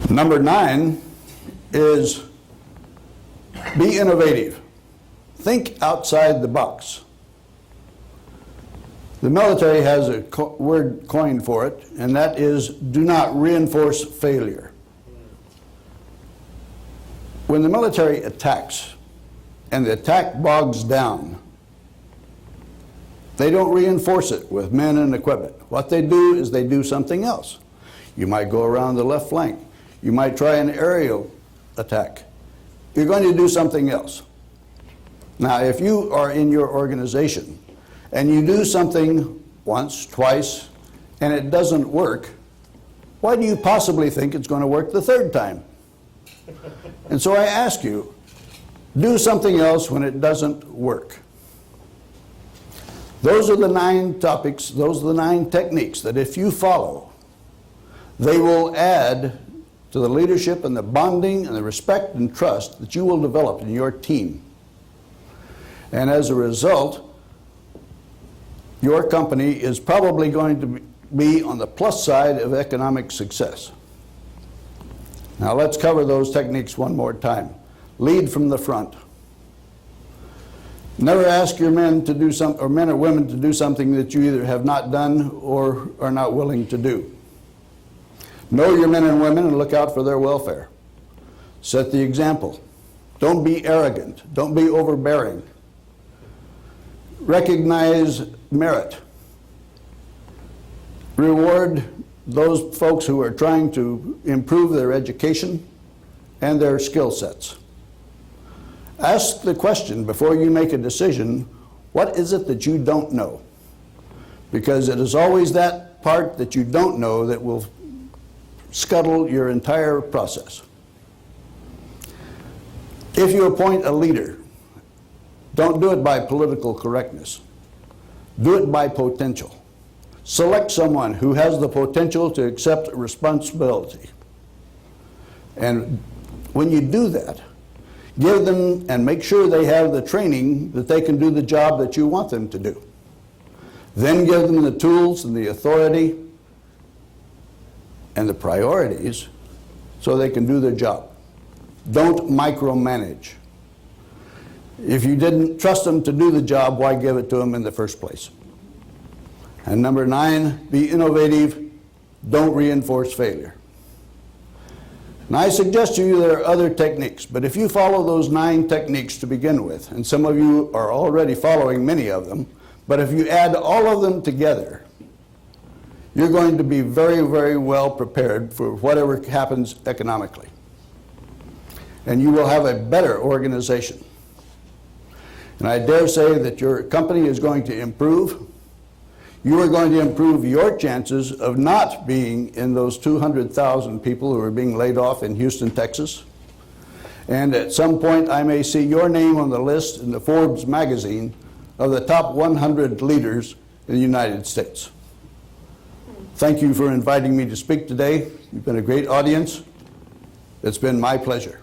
Number 9 is be innovative. Think outside the box. The military has a word coined for it, and that is do not reinforce failure. When the military attacks and the attack bogs down, they don't reinforce it with men and equipment. What they do is they do something else. You might go around the left flank. You might try an aerial attack. You're going to do something else. Now, if you are in your organization and you do something once, twice, and it doesn't work, why do you possibly think it's going to work the third time? And so I ask you, do something else when it doesn't work. Those are the 9 topics, those are the 9 techniques that if you follow, they will add to the leadership and the bonding and the respect and trust that you will develop in your team. And as a result, your company is probably going to be on the plus side of economic success. Now let's cover those techniques one more time. Lead from the front. Never ask your men to do something, or men or women to do something that you either have not done or are not willing to do. Know your men and women and look out for their welfare. Set the example. Don't be arrogant. Don't be overbearing. Recognize merit. Reward those folks who are trying to improve their education and their skill sets. Ask the question before you make a decision, what is it that you don't know? Because it is always that part that you don't know that will scuttle your entire process. If you appoint a leader, don't do it by political correctness. Do it by potential. Select someone who has the potential to accept responsibility. And when you do that, give them and make sure they have the training that they can do the job that you want them to do. Then give them the tools and the authority and the priorities so they can do their job. Don't micromanage. If you didn't trust them to do the job, why give it to them in the first place? And number 9, be innovative. Don't reinforce failure. Now I suggest to you there are other techniques, but if you follow those 9 techniques to begin with, and some of you are already following many of them, but if you add all of them together, you're going to be very, very well prepared for whatever happens economically. And you will have a better organization. And I dare say that your company is going to improve. You are going to improve your chances of not being in those 200,000 people who are being laid off in Houston, Texas. And at some point, I may see your name on the list in the Forbes magazine of the top 100 leaders in the United States. Thank you for inviting me to speak today. You've been a great audience. It's been my pleasure.